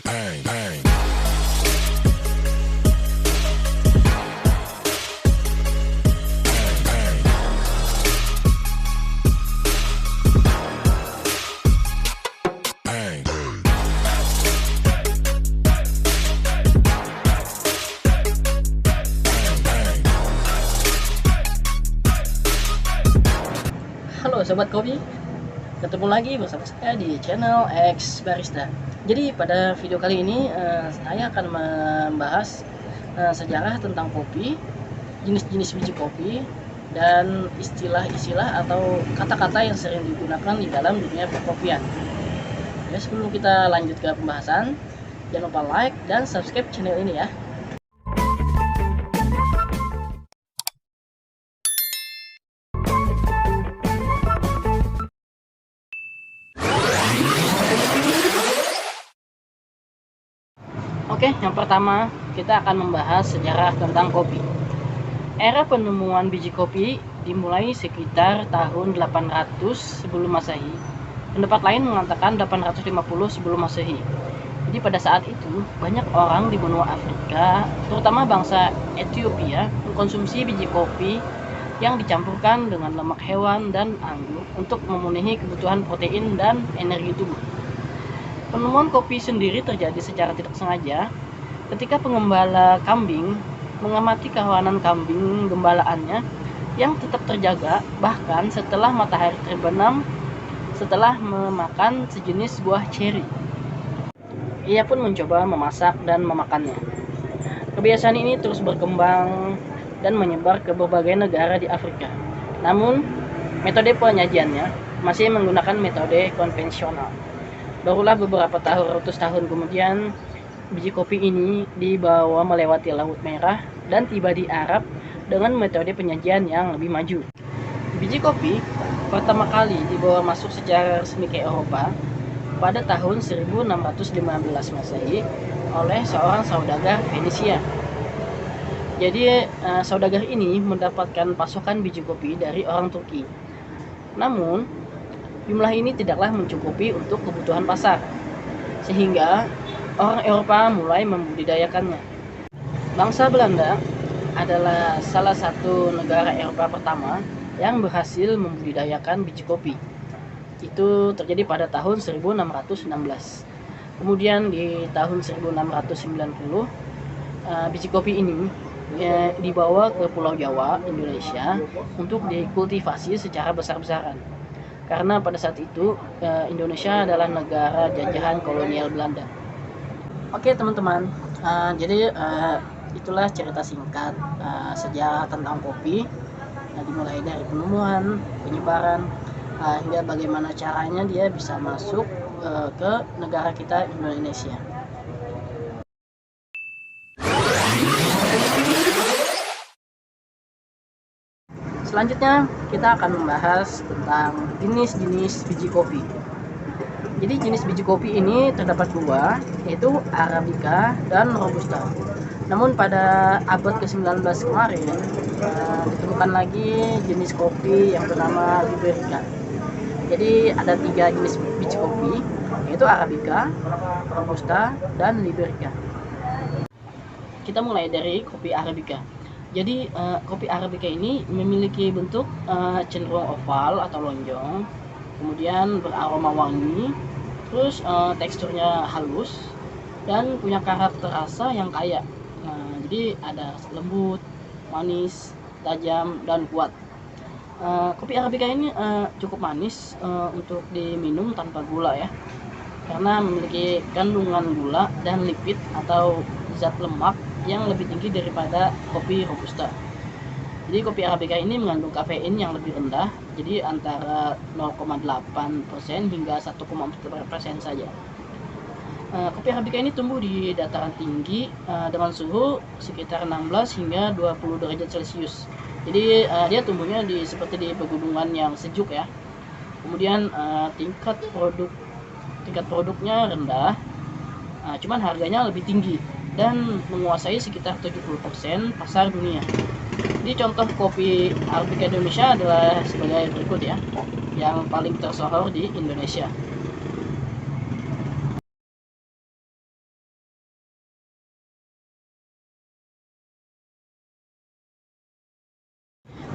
bang, bang. Halo Sobat Kopi, ketemu lagi bersama saya di channel X Barista. Jadi pada video kali ini saya akan membahas sejarah tentang kopi, jenis-jenis biji kopi, dan istilah-istilah atau kata-kata yang sering digunakan di dalam dunia perkopian. Ya, sebelum kita lanjut ke pembahasan, jangan lupa like dan subscribe channel ini ya. Oke, yang pertama kita akan membahas sejarah tentang kopi. Era penemuan biji kopi dimulai sekitar tahun 800 sebelum Masehi. Pendapat lain mengatakan 850 sebelum Masehi. Jadi pada saat itu banyak orang di benua Afrika, terutama bangsa Ethiopia, mengkonsumsi biji kopi yang dicampurkan dengan lemak hewan dan anggur untuk memenuhi kebutuhan protein dan energi tubuh. Penemuan kopi sendiri terjadi secara tidak sengaja ketika pengembala kambing mengamati kawanan kambing gembalaannya yang tetap terjaga bahkan setelah matahari terbenam setelah memakan sejenis buah ceri. Ia pun mencoba memasak dan memakannya. Kebiasaan ini terus berkembang dan menyebar ke berbagai negara di Afrika. Namun, metode penyajiannya masih menggunakan metode konvensional. Barulah beberapa ratus tahun kemudian, biji kopi ini dibawa melewati Laut Merah dan tiba di Arab dengan metode penyajian yang lebih maju. Biji kopi pertama kali dibawa masuk secara resmi ke Eropa pada tahun 1615 Masehi oleh seorang saudagar Venesia. Jadi saudagar ini mendapatkan pasokan biji kopi dari orang Turki. Namun, jumlah ini tidaklah mencukupi untuk kebutuhan pasar, sehingga orang Eropa mulai membudidayakannya. Bangsa Belanda adalah salah satu negara Eropa pertama yang berhasil membudidayakan biji kopi. Itu terjadi pada tahun 1616. Kemudian di tahun 1690, biji kopi ini dibawa ke Pulau Jawa, Indonesia, untuk dikultivasi secara besar-besaran. Karena pada saat itu Indonesia adalah negara jajahan kolonial Belanda. Oke teman-teman, jadi itulah cerita singkat sejarah tentang kopi. Dimulai dari penemuan, penyebaran, hingga bagaimana caranya dia bisa masuk ke negara kita Indonesia. Selanjutnya kita akan membahas tentang jenis-jenis biji kopi. Jadi jenis biji kopi ini terdapat dua, yaitu Arabica dan Robusta. Namun pada abad ke-19 kemarin ditemukan lagi jenis kopi yang bernama Liberica. Jadi ada tiga jenis biji kopi, yaitu Arabica, Robusta, dan Liberica. Kita mulai dari kopi Arabica. Jadi kopi Arabica ini memiliki bentuk cenderung oval atau lonjong, kemudian beraroma wangi, terus teksturnya halus dan punya karakter rasa yang kaya. Jadi ada lembut, manis, tajam, dan kuat. Kopi Arabica ini cukup manis untuk diminum tanpa gula ya, karena memiliki kandungan gula dan lipid atau zat lemak yang lebih tinggi daripada kopi Robusta. Jadi kopi Arabica ini mengandung kafein yang lebih rendah, jadi antara 0,8% hingga 1,4% saja. Kopi Arabica ini tumbuh di dataran tinggi dengan suhu sekitar 16 hingga 20 derajat Celcius. Jadi dia tumbuhnya seperti di pegunungan yang sejuk ya. Kemudian tingkat produknya rendah, cuman harganya lebih tinggi dan menguasai sekitar 70% pasar dunia. Jadi contoh kopi Arabica Indonesia adalah sebagai berikut ya, yang paling tersohor di Indonesia.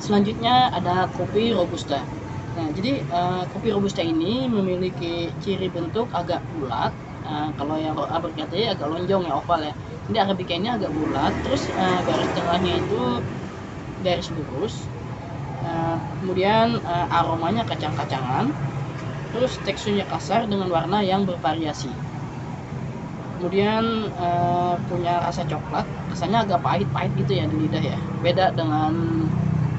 Selanjutnya ada kopi robusta. Nah, jadi kopi robusta ini memiliki ciri bentuk agak bulat. Kalau yang arabica tadi agak lonjong ya, oval ya. Ini arabica ini agak bulat, terus garis tengahnya itu garis lurus. Kemudian aromanya kacang-kacangan, terus teksturnya kasar dengan warna yang bervariasi. Kemudian punya rasa coklat, rasanya agak pahit-pahit gitu ya di lidah ya, beda dengan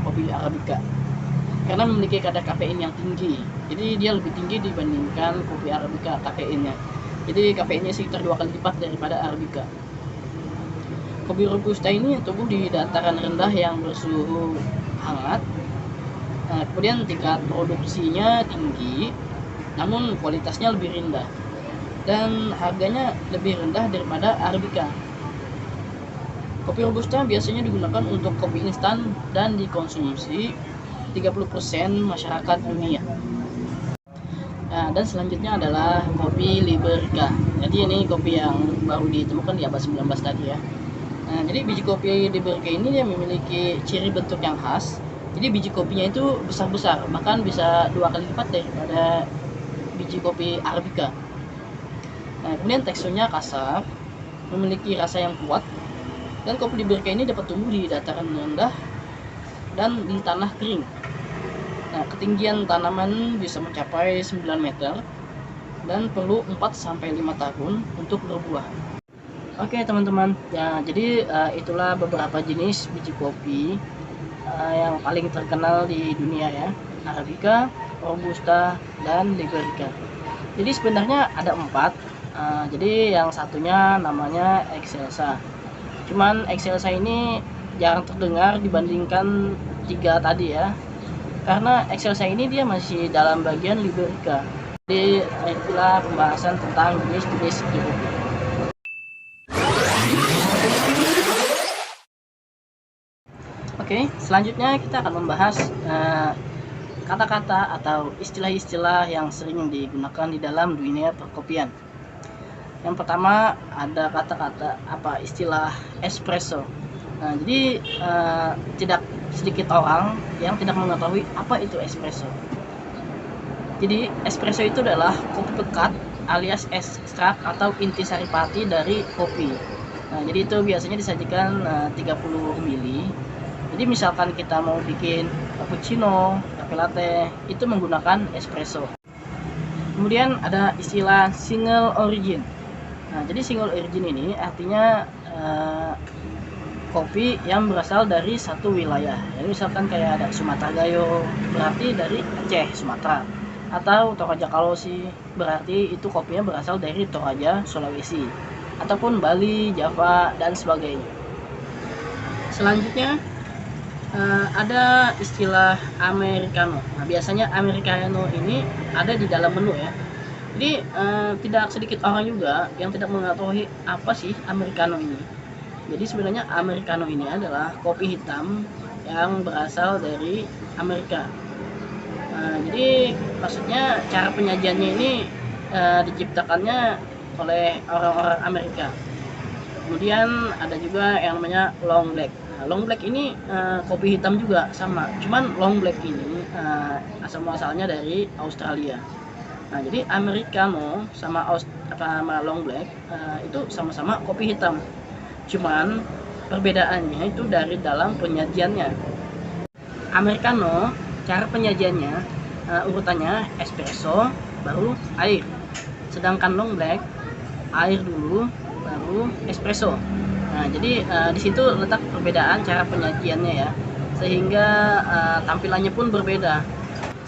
kopi arabica karena memiliki kadar kafein yang tinggi. Jadi dia lebih tinggi dibandingkan kopi arabica kafeinnya. Jadi kafeinnya sekitar 2 kali lipat daripada arabica. Kopi robusta ini tumbuh di dataran rendah yang bersuhu hangat. Kemudian tingkat produksinya tinggi, namun kualitasnya lebih rendah dan harganya lebih rendah daripada arabica. Kopi robusta biasanya digunakan untuk kopi instan dan dikonsumsi 30% masyarakat dunia. Nah, dan selanjutnya adalah kopi Liberica. Jadi ini kopi yang baru ditemukan di abad 19 tadi ya. Nah, jadi biji kopi Liberica ini dia memiliki ciri bentuk yang khas. Jadi biji kopinya itu besar-besar, bahkan bisa 2 kali lipat daripada biji kopi arabica. Nah, kemudian teksturnya kasar, memiliki rasa yang kuat, dan kopi Liberica ini dapat tumbuh di dataran rendah dan di tanah kering. Nah, ketinggian tanaman bisa mencapai 9 meter dan perlu 4-5 tahun untuk berbuah. Oke teman-teman, ya, jadi itulah beberapa jenis biji kopi yang paling terkenal di dunia ya, arabica, robusta, dan Liberica. Jadi sebenarnya ada 4. Jadi yang satunya namanya Excelsa. Cuman Excelsa ini jarang terdengar dibandingkan 3 tadi ya, karena Excelsa ini dia masih dalam bagian Liberica. Jadi itulah pembahasan tentang jenis-jenis kopi. Oke, selanjutnya kita akan membahas kata-kata atau istilah-istilah yang sering digunakan di dalam dunia perkopian. Yang pertama ada kata-kata istilah espresso. Nah, jadi tidak sedikit orang yang tidak mengetahui apa itu espresso. Jadi espresso itu adalah kopi pekat alias ekstrak atau inti saripati dari kopi. Nah, jadi itu biasanya disajikan 30 ml. Jadi misalkan kita mau bikin cappuccino, cafe latte, itu menggunakan espresso. Kemudian ada istilah single origin. Nah, jadi single origin ini artinya kopi yang berasal dari satu wilayah. Jadi misalkan kayak ada Sumatera Gayo, berarti dari Aceh, Sumatera. Atau Toraja Kalosi, berarti itu kopinya berasal dari Toraja, Sulawesi. Ataupun Bali, Java, dan sebagainya. Selanjutnya ada istilah Americano. Nah, biasanya Americano ini ada di dalam menu ya. Jadi tidak sedikit orang juga yang tidak mengetahui apa sih Americano ini. Jadi sebenarnya Americano ini adalah kopi hitam yang berasal dari Amerika. Jadi maksudnya cara penyajiannya ini diciptakannya oleh orang-orang Amerika. Kemudian ada juga yang namanya long black. Nah, long black ini kopi hitam juga sama, cuman long black ini asal-muasalnya dari Australia. Nah, jadi Americano sama long black itu sama-sama kopi hitam. Cuman perbedaannya itu dari dalam penyajiannya. Americano cara penyajiannya urutannya espresso baru air. Sedangkan long black air dulu baru espresso. Nah, jadi di situ letak perbedaan cara penyajiannya ya. Sehingga tampilannya pun berbeda.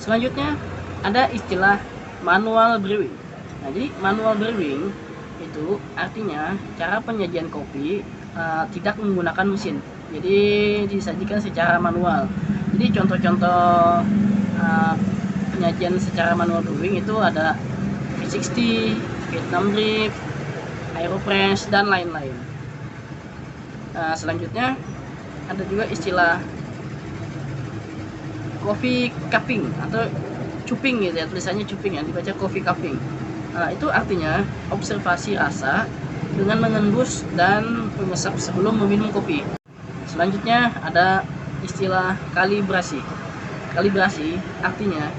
Selanjutnya ada istilah manual brewing. Nah, jadi manual brewing itu artinya cara penyajian kopi tidak menggunakan mesin. Jadi disajikan secara manual. Jadi contoh-contoh penyajian secara manual brewing itu ada V60, Vietnam drip, Aeropress, dan lain-lain. Selanjutnya ada juga istilah coffee cupping atau cupping gitu ya, tulisannya cupping ya, dibaca coffee cupping. Itu artinya observasi rasa dengan mengendus dan mengesap sebelum meminum kopi. Selanjutnya ada istilah kalibrasi. Kalibrasi artinya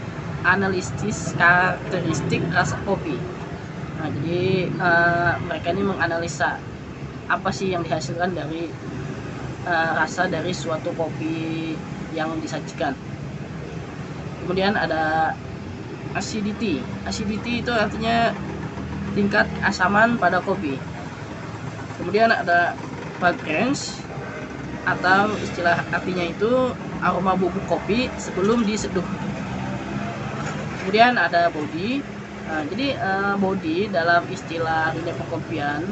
analisis karakteristik rasa kopi. Nah, jadi mereka ini menganalisa apa sih yang dihasilkan dari rasa dari suatu kopi yang disajikan. Kemudian ada acidity. Acidity itu artinya tingkat keasaman pada kopi. Kemudian ada fragrance, atau istilah artinya itu aroma bubuk kopi sebelum diseduh. Kemudian ada body. Jadi body dalam istilah dunia perkopian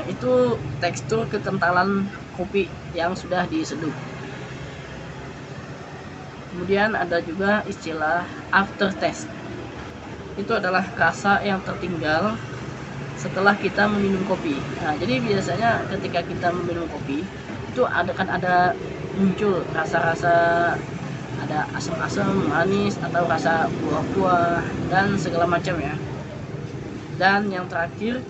itu tekstur kekentalan kopi yang sudah diseduh. Kemudian ada juga istilah aftertaste. Itu adalah rasa yang tertinggal setelah kita meminum kopi. Nah, jadi biasanya ketika kita meminum kopi itu ada muncul rasa-rasa, ada asam-asam, manis, atau rasa buah-buah dan segala macam ya. Dan yang terakhir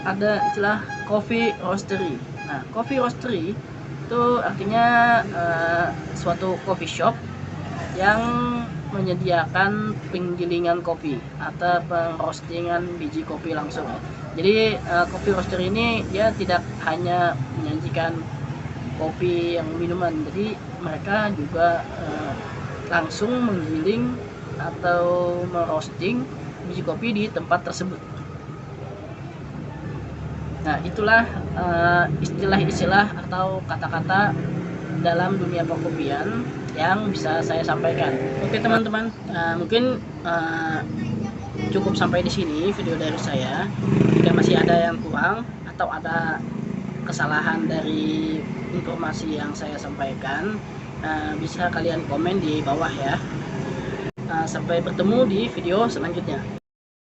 ada istilah coffee roastery. Nah, coffee roastery itu artinya suatu coffee shop yang menyediakan penggilingan kopi atau pengroastingan biji kopi langsung. Jadi coffee roaster ini dia tidak hanya menyajikan kopi yang minuman, jadi mereka juga langsung menggiling atau meroasting biji kopi di tempat tersebut. Nah, itulah istilah-istilah atau kata-kata dalam dunia perkopian yang bisa saya sampaikan. Oke teman-teman, mungkin cukup sampai di sini video dari saya. Jika masih ada yang kurang atau ada kesalahan dari informasi yang saya sampaikan, bisa kalian komen di bawah ya. Sampai bertemu di video selanjutnya.